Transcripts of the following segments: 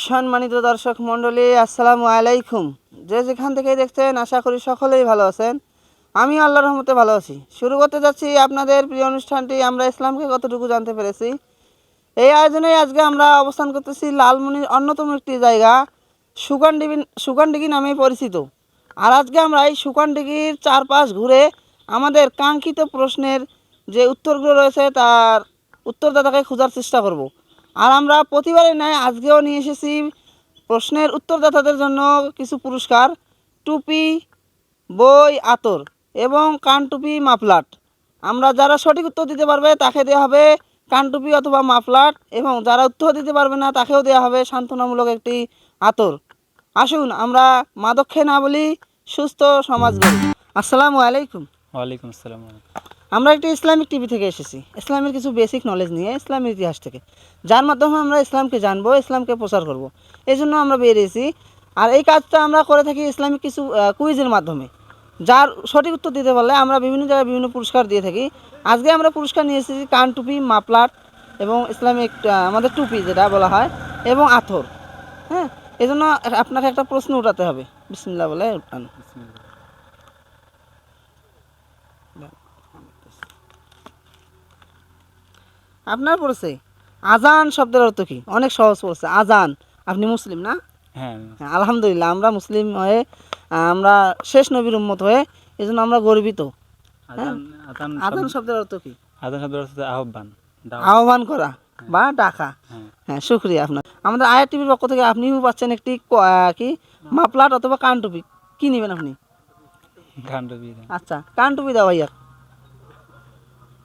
সম্মানিত দর্শক মণ্ডলী, আসসালামু আলাইকুম। যে যেখান থেকে দেখছেন আশা করি সকলেই ভালো আছেন। আমি আল্লাহর রহমতে ভালো আছি। শুরু করতে যাচ্ছি আপনাদের প্রিয় অনুষ্ঠানটি আমরা ইসলামকে কতটুকু জানতে পেরেছি। এই আয়োজনে আজকে আমরা অবস্থান করতেছি লালমনির অন্যতম একটি জায়গা সুকানডিগি নামে পরিচিত। আর আজকে আমরা এই সুকানডিগির চারপাশ ঘুরে আমাদের কাঙ্ক্ষিত প্রশ্নের যে উত্তরগুলো রয়েছে তার উত্তরদাতাকে খোঁজার চেষ্টা করব। আর আমরা প্রতিবারের ন্যায় আজকেও নিয়ে এসেছি প্রশ্নের উত্তরদাতাদের জন্য কিছু পুরস্কার, টুপি, বই, আতর এবং কানটুপি, মাফলাট। আমরা যারা সঠিক উত্তর দিতে পারবে তাকে দেওয়া হবে কানটুপি অথবা মাফলাট, এবং যারা উত্তর দিতে পারবে না তাকেও দেওয়া হবে সান্ত্বনামূলক একটি আতর। আসুন আমরা মাদক খেয়ে না বলি, সুস্থ সমাজ গড়ি। আসসালামু আলাইকুম। ওয়ালাইকুম আসসালাম। আমরা একটি ইসলামিক টিভি থেকে এসেছি ইসলামের কিছু বেসিক নলেজ নিয়ে, ইসলামের ইতিহাস থেকে, যার মাধ্যমে আমরা ইসলামকে জানবো, ইসলামকে প্রচার করব। এই জন্য আমরা বেরিয়েছি। আর এই কাজটা আমরা করে থাকি ইসলামিক কিছু কুইজের মাধ্যমে। যার সঠিক উত্তর দিতে পারলে আমরা বিভিন্ন জায়গায় বিভিন্ন পুরস্কার দিয়ে থাকি। আজকে আমরা পুরস্কার নিয়ে এসেছি কান টুপি, মাফলাট এবং ইসলামিক আমাদের টুপি যেটা বলা হয়, এবং আতর। হ্যাঁ, এই জন্য আপনাকে একটা প্রশ্ন উঠাতে হবে। বিসমিল্লাহ বলে উঠান। আপনার পড়েছে আজান শব্দের অর্থ কি? অনেক সহজ পড়ছে। আজান। আপনি মুসলিম না? হ্যাঁ, আলহামদুলিল্লাহ, আমরা মুসলিম হয়ে, আমরা শেষ নবীর উম্মত হয়ে, এই জন্য আমরা গর্বিত। হ্যাঁ, আজান শব্দের অর্থ কি? আজান শব্দের অর্থ আহ্বান, আহ্বান করা বা ডাকা। হ্যাঁ, শুক্রিয়া আপনার। আমাদের আয়া টিভির পক্ষ থেকে আপনিও পাচ্ছেন একটি কি মাফলাট অথবা কানটুপি। কি নেবেন আপনি? কানটুপি। আচ্ছা, কানটুপি দাও ভাইয়া,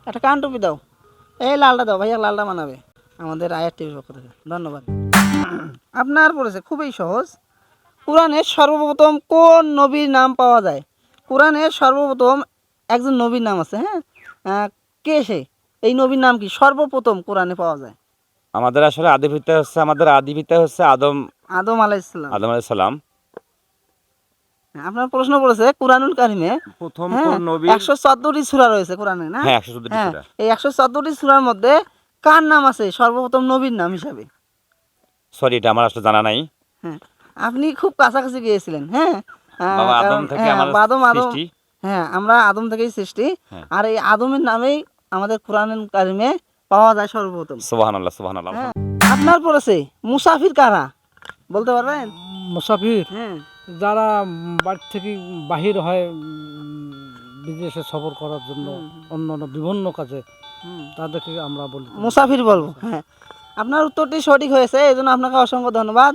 একটা কানটুপি দাও। এই লালটা দাও ভাইয়া, লালটা বানাবে আমাদের আয়ার টিভির পক্ষ থেকে। ধন্যবাদ। আপনার পড়েছে খুবই সহজ। কোরআনের সর্বপ্রথম কোন নবীর নাম পাওয়া যায়? কোরআনের সর্বপ্রথম একজন নবীর নাম আছে। হ্যাঁ, কে সে? এই নবীর নাম কি সর্বপ্রথম কোরআনে পাওয়া যায়? আমাদের আসলে আদি পিতা হচ্ছে আদম আলাইহিসসালাম। আদম আলাইহিস সালাম। আপনার প্রশ্ন পড়েছে কুরআনুল কারিমে প্রথম কোন নবী? 114টি সূরা রয়েছে কোরআনে, না? হ্যাঁ, 114টি সূরা। এই 114টি সূরার মধ্যে কার নাম আছে সর্বপ্রথম নবীর নাম হিসাবে? সরি, এটা আমার আসলে জানা নাই। হ্যাঁ, আপনি খুব কাছাকাছি গিয়েছিলেন। হ্যাঁ, বাবা আদম থেকে আমাদের সৃষ্টি। হ্যাঁ, আমরা আদম থেকেই সৃষ্টি। হ্যাঁ। আর এই আদমের নামেই আমাদের কোরআনুল কারিমে পাওয়া যায় সর্বপ্রথম। সুবহানাল্লাহ, সুবহানাল্লাহ। হ্যাঁ, আপনার পড়েছে মুসাফির কারা বলতে পারবেন? মুসাফির হ্যাঁ, যারা বাড়ি থেকে বাহির হয় বিদেশে সফর করার জন্য, অন্য অন্য বিভিন্ন কাজে, তাদেরকে আমরা বলি মুসাফির বলবো। হ্যাঁ, আপনার উত্তরটি সঠিক হয়েছে, এই জন্য আপনাকে অসংখ্য ধন্যবাদ।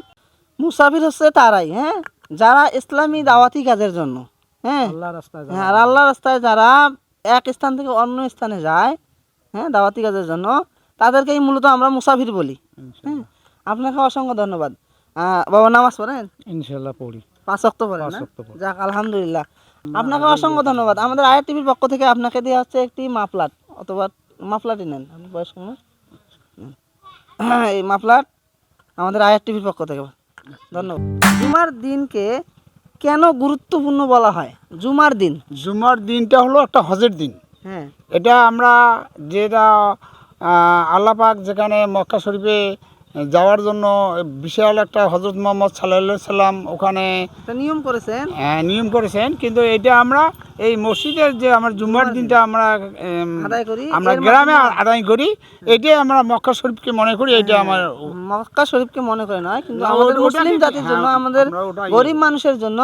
মুসাফির হচ্ছে তারাই, হ্যাঁ, যারা ইসলামী দাওয়াতি কাজের জন্য, হ্যাঁ, আল্লাহ রাস্তায় হ্যাঁ, আর আল্লাহ রাস্তায় যারা এক স্থান থেকে অন্য স্থানে যায়, হ্যাঁ, দাওয়াতি কাজের জন্য, তাদেরকেই মূলত আমরা মুসাফির বলি। হ্যাঁ, আপনাকে অসংখ্য ধন্যবাদ। বাবা নামাজ পড়েন? ইনশাল্লাহ পড়ি। 5 ওয়াক্ত পড়েন না? 5 ওয়াক্ত পড়ি। যাক, আলহামদুলিল্লাহ। আপনাকে অসংখ্য ধন্যবাদ। আমাদের আয়া টিভির পক্ষ থেকে আপনাকে দেওয়া হচ্ছে একটি মাফলাট, অথবা মাফলাটই নেন, আপনি বয়স্ক মানুষ। এই মাফলাট আমাদের আয়া টিভির পক্ষ থেকে। ধন্যবাদ। জুমার দিনকে কেন গুরুত্বপূর্ণ বলা হয়? জুমার দিন। জুমার দিনটা হলো একটা হজের দিন। হ্যাঁ, এটা আমরা যেটা আল্লাহ পাক যেখানে মক্কা শরীফে যাওয়ার জন্য বিশাল একটা হজরত মুহাম্মদ সাল্লাল্লাহু আলাইহি সাল্লাম ওখানে একটা নিয়ম করেছেন। নিয়ম করেছেন, কিন্তু এটা আমরা এই মসজিদের যে আমার জুমার দিনটা আমরা আদায় করি, আমরা এর গ্রামে মাধ্যমে- আদায় করি। এটাই আমরা মক্কা শরীফকে মনে করি। এটা আমার মক্কা শরীফকে মনে করে নয়, কিন্তু না, আমাদের ওটাই- মুসলিম জাতির জন্য, হ্যাঁ, আমাদের আমরা ওটাই- গরিব মানুষের জন্য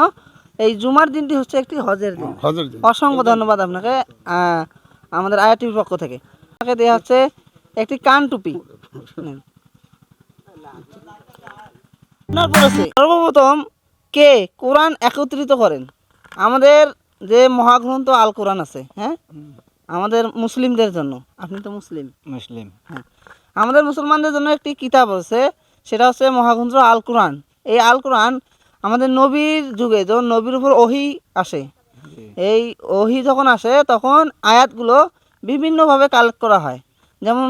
এই জুমার দিনটি হচ্ছে একটি হজের দিন। হজের দিন। অসংখ্য ধন্যবাদ আপনাকে আমাদের আয়া টিভির পক্ষ থেকে। আপনাকে দেওয়া হচ্ছে একটি কান টুপি। নেন। আপনার পড়েছে সর্বপ্রথম কে কোরআন একত্রিত করেন? আমাদের যে মহাগ্রন্থ আল কোরআন আছে, হ্যাঁ, আমাদের মুসলিমদের জন্য। আপনি তো মুসলিম। মুসলিম। হ্যাঁ, আমাদের মুসলমানদের জন্য একটি কিতাব আছে, সেটা হচ্ছে মহাগ্রন্থ আল কোরআন। এই আল কোরআন আমাদের নবীর যুগে যখন নবীর উপর ওহী আসে, এই ওহী যখন আসে তখন আয়াতগুলো বিভিন্নভাবে কালেক্ট করা হয়। যেমন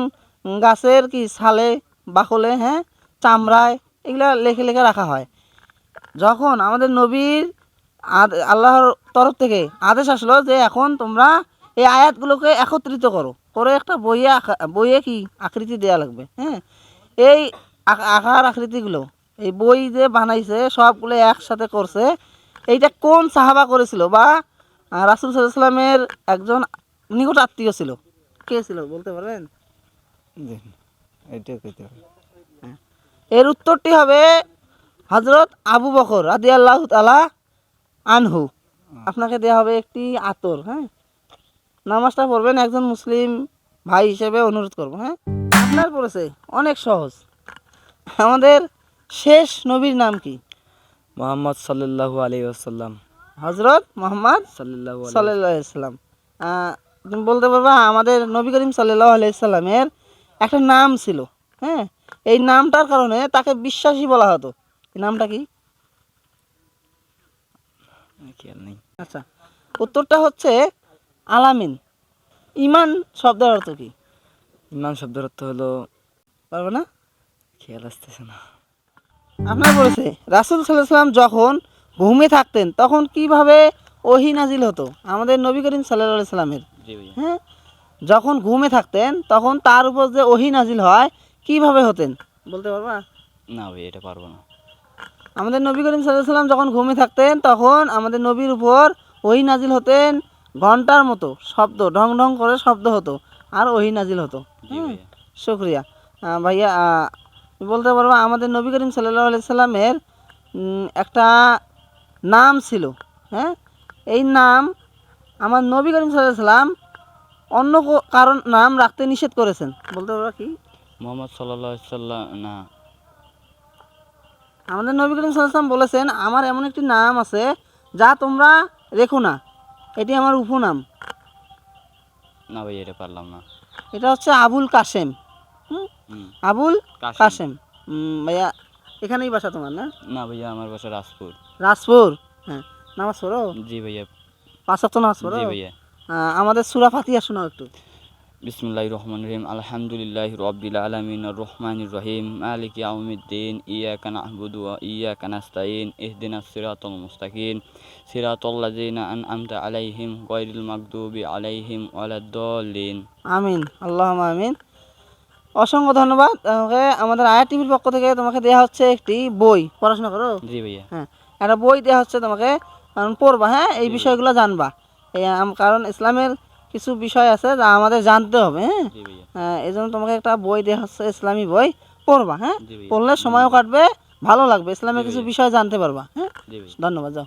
গাছের কি ছালে, বাকলে, হ্যাঁ, চামড়ায়, এগুলা লেখে লেখে রাখা হয়। যখন আমাদের নবীর আল্লাহর তরফ থেকে আদেশ আসলো যে এখন তোমরা এই আয়াতগুলোকে একত্রিত করো, করে একটা বইয়ে কি আকৃতি দেওয়া লাগবে। হ্যাঁ, এই আকার আকৃতিগুলো এই বই যে বানাইছে সবগুলো একসাথে করছে, এইটা কোন সাহাবা করেছিল বা রাসূল সাল্লাল্লাহু আলাইহি ওয়াসাল্লামের একজন নিকট আত্মীয় ছিল, কে ছিল বলতে পারবেন? জি এটা কইতে হবে। এর উত্তরটি হবে হযরত আবু বকর রাদিয়াল্লাহু তাআলা আনহু। আপনাকে দেওয়া হবে একটি আতর, হ্যাঁ, নামাজটা পড়বেন একজন মুসলিম ভাই হিসেবে অনুরোধ করব। হ্যাঁ, আপনার পড়েছে অনেক সহজ। আমাদের শেষ নবীর নাম কি? মোহাম্মদ সাল্লাল্লাহু আলাইহি ওয়াসাল্লাম। হযরত মুহাম্মদ সাল্লাল্লাহু আলাইহি সাল্লাল্লাহু আলাইহি সাল্লাম। তুমি বলতে পারবা আমাদের নবী করিম সাল্লাল্লাহু আলাইহি সাল্লামের একটা নাম ছিল, হ্যাঁ, এই নামটার কারণে তাকে বিশ্বাসী বলা হতো। এই নামটা কি? খেয়াল নেই। আচ্ছা, উত্তরটা হচ্ছে আলামিন। ঈমান শব্দের অর্থ কি ইমান শব্দের অর্থ হলো, পারবে না? খেয়াল আসতেছে না। আপনার বলেছে রাসূল সাল্লাল্লাহু আলাইহি সাল্লাম যখন ঘুমে থাকতেন তখন কিভাবে ওহী নাজিল হতো? আমাদের নবী করিম সাল্লাল্লাহু আলাইহি সাল্লামের, জি ভাইয়া। হ্যাঁ, যখন ঘুমে থাকতেন তখন তার উপর যে ওহী নাজিল হয় কিভাবে হতেন বলতে পারবা? না ভাই এটা পারবো না। আমাদের নবী করিম সাল্লাল্লাহু আলাইহি সাল্লাম যখন ঘুমে থাকতেন তখন আমাদের নবীর উপর ওহী নাজিল হতেন, ঘন্টার মতো শব্দ, ঢং ঢং করে শব্দ হতো আর ওহী নাজিল হতো। জি ভাইয়া। শুক্রিয়া ভাইয়া। বলতে পারবো আমাদের নবী করিম সাল্লাল্লাহু আলাইহি সাল্লামের একটা নাম ছিল, হ্যাঁ, এই নাম আমার নবী করিম সাল্লাল্লাহু আলাইহি সাল্লাম অন্য কারণ নাম রাখতে নিষেধ করেছেন, বলতে পারবা কি? মোহাম্মদ সাল্লাল্লাহু আলাইহি সাল্লাম না। আমাদের নবী করিম সাল্লাল্লাহু আলাইহি সাল্লাম বলেছেন আমার এমন একটি নাম আছে যা তোমরা রেখো না, এটি আমার উপনাম। না ভাই এটা পারলাম না। এটা হচ্ছে আবুল কাসেম। হুম, হুম। আবুল কাসেম। কাসেম। ভাইয়া এখানেই বাসা তোমার না? না ভাইয়া আমার বাসা রাজপুর। রাজপুর। হ্যাঁ, নামাজ পড়ো? জি ভাইয়া। 5 ওয়াক্ত নামাজ পড়ো? জি ভাইয়া। আমাদের সূরা ফাতিহা শোনাও একটু। বিসমিল্লাহির রহমানির রহিম আলহামদুলিল্লাহি রাব্বিল আলামিনির রহমানির রহিম মালিকি ইয়াউমিদ্দিন ইয়্যাকা না'বুদু ওয়া ইয়্যাকা নাস্তাইন ইহদিনাস সিরাতাল মুস্তাকিম সিরাতাল লাযিনা আন'আমতা আলাইহিম গায়রিল মাগদুবি আলাইহিম ওয়ালাদ-দাল্লিন। আমিন, আল্লাহুম্মা আমিন। অসংখ্য ধন্যবাদ। আমাদের আয়া টিভির পক্ষ থেকে তোমাকে দেওয়া হচ্ছে একটি বই, পড়াশোনা করো? জি ভাইয়া। হ্যাঁ, একটা বই দেওয়া হচ্ছে তোমাকে, কারণ পড়বা, হ্যাঁ, এই বিষয়গুলো জানবা। কারণ ইসলামের কিছু বিষয় আছে যা আমাদের জানতে হবে, হ্যাঁ, জি ভাইয়া। এই জন্য তোমাকে একটা বই দেওয়া হচ্ছে, ইসলামী বই, পড়বা, হ্যাঁ, জি ভাইয়া। পড়লে সময়ও কাটবে, ভালো লাগবে, ইসলামের জি কিছু ভাইয়া। বিষয় জানতে পারবা। হ্যাঁ, জি ভাইয়া। ধন্যবাদ, যাও।